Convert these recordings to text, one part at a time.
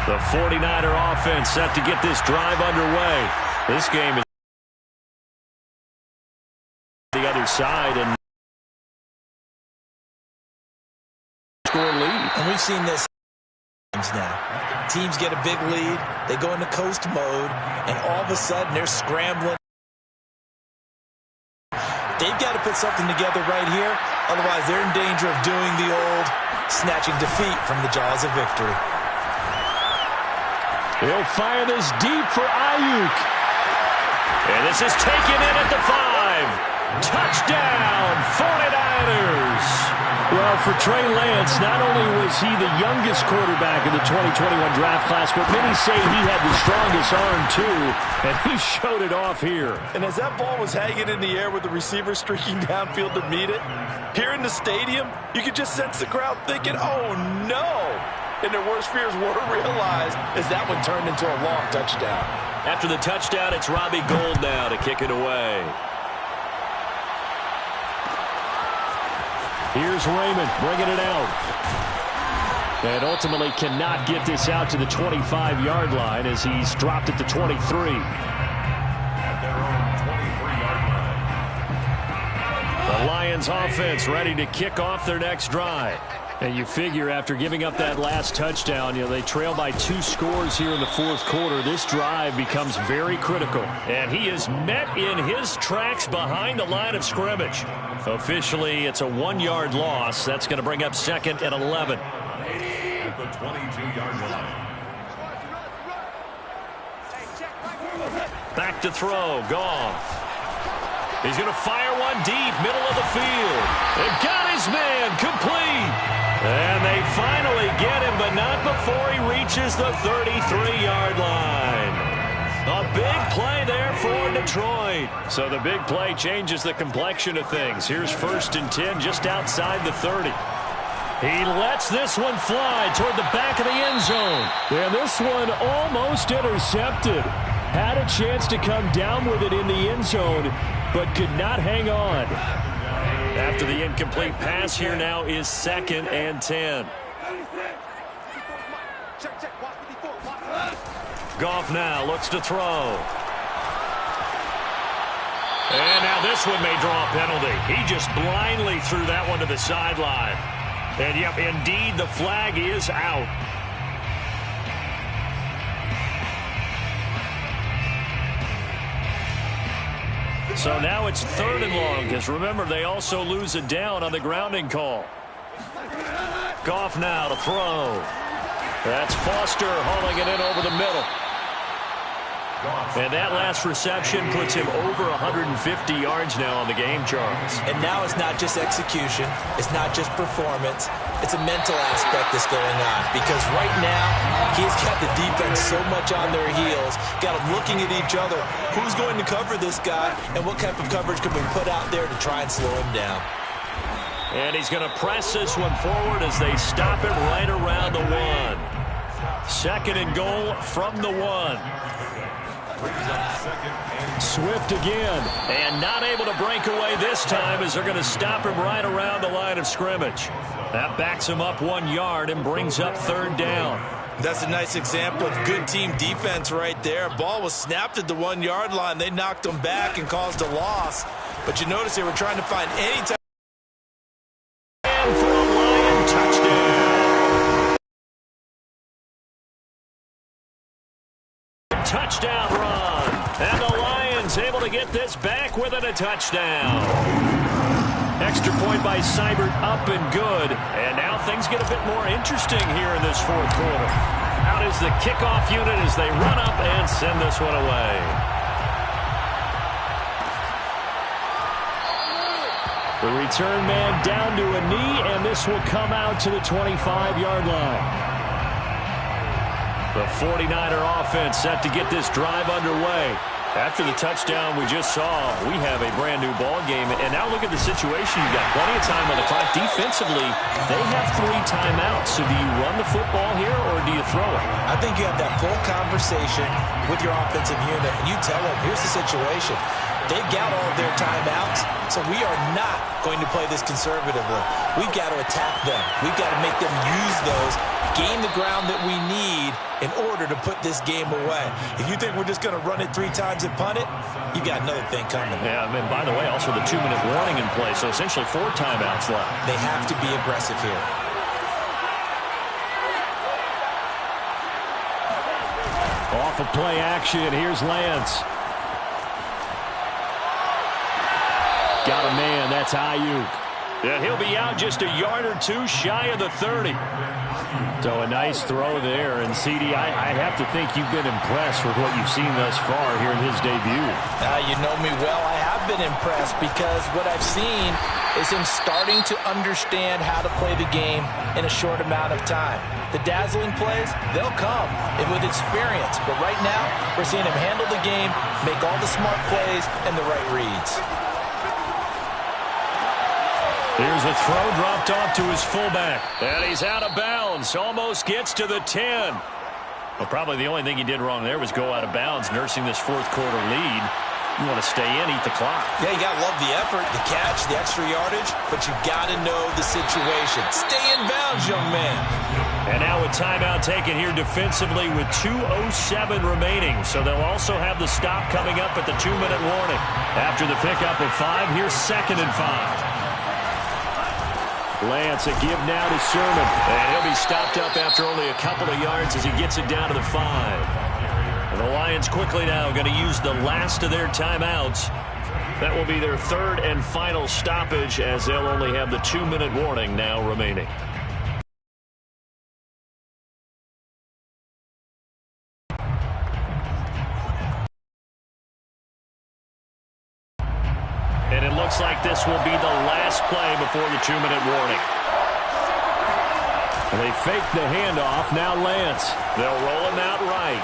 The 49er offense set to get this drive underway. This game is the other side and score lead. And we've seen this now. Teams get a big lead, they go into coast mode, and all of a sudden they're scrambling. They've got to put something together right here, otherwise they're in danger of doing the old snatching defeat from the jaws of victory. He'll fire this deep for Ayuk. And this is taken in at the 5. Touchdown, 49ers. Well, for Trey Lance, not only was he the youngest quarterback in the 2021 draft class, but many say he had the strongest arm, too, and he showed it off here. And as that ball was hanging in the air with the receiver streaking downfield to meet it, here in the stadium, you could just sense the crowd thinking, oh, no. And their worst fears were realized as that one turned into a long touchdown. After the touchdown, it's Robbie Gould now to kick it away. Here's Raymond bringing it out. And ultimately cannot get this out to the 25-yard line as he's dropped at the 23. At their own 23-yard line. The Lions offense ready to kick off their next drive. And you figure after giving up that last touchdown, they trail by 2 scores here in the fourth quarter. This drive becomes very critical. And he is met in his tracks behind the line of scrimmage. Officially, it's a 1-yard loss. That's going to bring up 2nd and 11. At the 22-yard line. Back to throw. Goff. He's going to fire one deep, middle of the field. They've got his man complete. And they finally get him, but not before he reaches the 33-yard line. A big play there for Detroit. So the big play changes the complexion of things. Here's 1st and 10 just outside the 30. He lets this one fly toward the back of the end zone. And this one almost intercepted. Had a chance to come down with it in the end zone, but could not hang on. After the incomplete pass, here now is 2nd and 10. Goff now looks to throw. And now this one may draw a penalty. He just blindly threw that one to the sideline. And yep, indeed, the flag is out. So now it's 3rd and long, because remember, they also lose a down on the grounding call. Goff now to throw. That's Foster hauling it in over the middle. And that last reception puts him over 150 yards now on the game, Charles. And now it's not just execution. It's not just performance. It's a mental aspect that's going on. Because right now, he's got the defense so much on their heels, got them looking at each other. Who's going to cover this guy, and what type of coverage can we put out there to try and slow him down? And he's going to press this one forward as they stop him right around the 1. 2nd and goal from the 1. Swift again, and not able to break away this time as they're going to stop him right around the line of scrimmage. That backs him up 1 yard and brings up 3rd down. That's a nice example of good team defense right there. Ball was snapped at the 1 yard line. They knocked him back and caused a loss. But you notice they were trying to find any type. And for a Lion touchdown. Touchdown run. And the Lions able to get this back within a touchdown. Extra point by Seibert, up and good. And now things get a bit more interesting here in this fourth quarter. Out is the kickoff unit as they run up and send this one away. The return man down to a knee, and this will come out to the 25-yard line. The 49er offense set to get this drive underway. After the touchdown we just saw, we have a brand-new ball game. And now look at the situation. You've got plenty of time on the clock. Defensively, they have 3 timeouts. So do you run the football here, or do you throw it? I think you have that full conversation with your offensive unit, and you tell them, here's the situation. They've got all of their timeouts, so we are not going to play this conservatively. We've got to attack them. We've got to make them use those, gain the ground that we need in order to put this game away. If you think we're just going to run it 3 times and punt it, you got another thing coming. Yeah, and by the way, also the 2-minute warning in play, so essentially 4 timeouts left. They have to be aggressive here. Off of play action, here's Lance. Got a man, that's Ayuk. Yeah, he'll be out just a yard or 2 shy of the 30. So a nice throw there. And, CD, I have to think you've been impressed with what you've seen thus far here in his debut. You know me well. I have been impressed because what I've seen is him starting to understand how to play the game in a short amount of time. The dazzling plays, they'll come with experience. But right now, we're seeing him handle the game, make all the smart plays, and the right reads. Here's a throw dropped off to his fullback. And he's out of bounds. Almost gets to the 10. Well, probably the only thing he did wrong there was go out of bounds, nursing this fourth-quarter lead. You want to stay in, eat the clock. Yeah, you got to love the effort, the catch, the extra yardage, but you got to know the situation. Stay in bounds, young man. And now a timeout taken here defensively with 2:07 remaining. So they'll also have the stop coming up at the 2-minute warning. After the pickup of 5, here's 2nd and 5. Lance, a give now to Sherman. And he'll be stopped up after only a couple of yards as he gets it down to the 5. And the Lions quickly now going to use the last of their timeouts. That will be their 3rd and final stoppage as they'll only have the 2-minute warning now remaining. And it looks like this will be the last play before the 2-minute warning. And they fake the handoff. Now Lance. They'll roll him out right.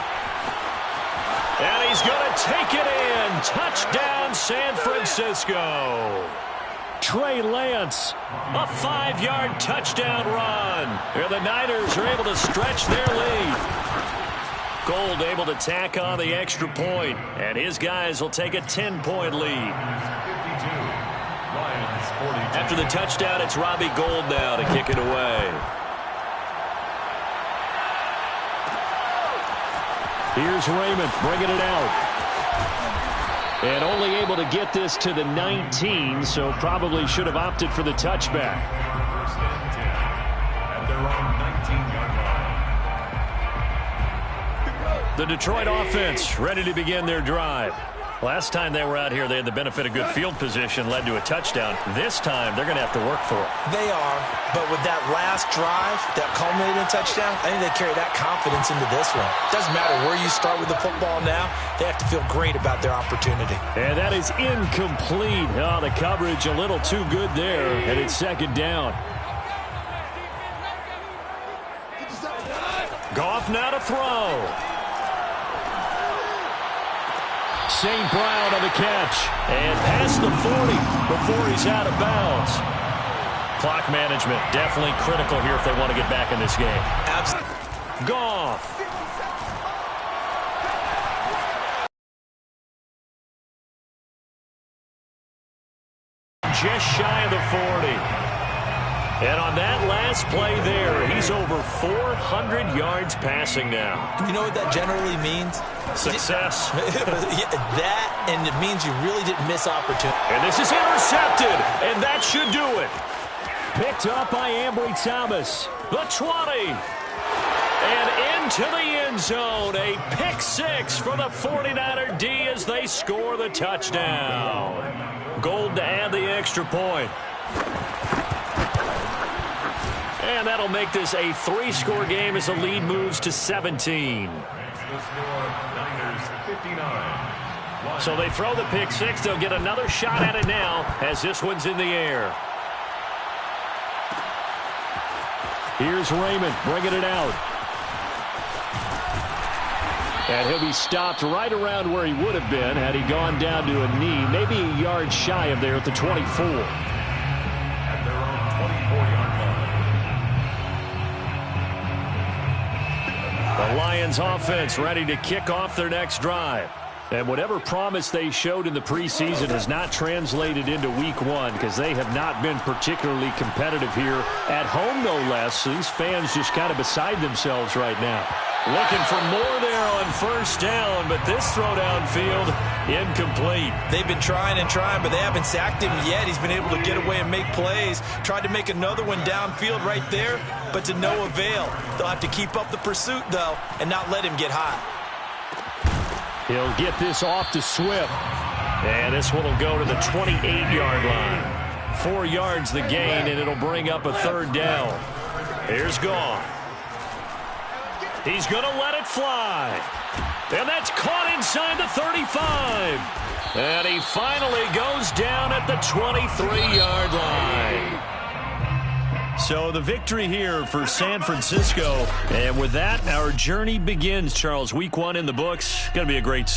And he's going to take it in. Touchdown, San Francisco. Trey Lance, a 5-yard touchdown run. And the Niners are able to stretch their lead. Gold able to tack on the extra point, and his guys will take a 10-point lead. After the touchdown, it's Robbie Gould now to kick it away. Here's Raymond bringing it out. And only able to get this to the 19, so probably should have opted for the touchback. First and 10 at their own 19-yard line. The Detroit offense ready to begin their drive. Last time they were out here, they had the benefit of good field position, led to a touchdown. This time, they're going to have to work for it. They are, but with that last drive that culminated in a touchdown, I think they carry that confidence into this one. Doesn't matter where you start with the football now, they have to feel great about their opportunity. And that is incomplete. Oh, the coverage a little too good there, and it's 2nd down. Goff now to throw. St. Brown on the catch. And past the 40 before he's out of bounds. Clock management definitely critical here if they want to get back in this game. Absolutely. Goff. Just shy of the 40. And on that last play there, he's over 400 yards passing now. You know what that generally means? Success. That, and it means you really didn't miss opportunity. And this is intercepted, and that should do it. Picked up by Ambry Thomas. The 20. And into the end zone. A pick 6 for the 49er D as they score the touchdown. Gold to add the extra point. And that'll make this a 3-score game as the lead moves to 17. The score, Niners 59. So they throw the pick 6. They'll get another shot at it now as this one's in the air. Here's Raymond bringing it out. And he'll be stopped right around where he would have been had he gone down to a knee, maybe a yard shy of there at the 24. At their own 24-yard line. The Lions offense ready to kick off their next drive. And whatever promise they showed in the preseason has not translated into week one because they have not been particularly competitive here at home, no less. So these fans just kind of beside themselves right now. Looking for more there on first down, but this throw downfield incomplete. They've been trying and trying, but they haven't sacked him yet. He's been able to get away and make plays. Tried to make another one downfield right there, but to no avail. They'll have to keep up the pursuit, though, and not let him get hot. He'll get this off to Swift. And this one will go to the 28-yard line. 4 yards the gain, and it'll bring up a third down. Here's Goff. He's going to let it fly. And that's caught inside the 35. And he finally goes down at the 23-yard line. So the victory here for San Francisco. And with that, our journey begins, Charles. Week one in the books. Going to be a great season.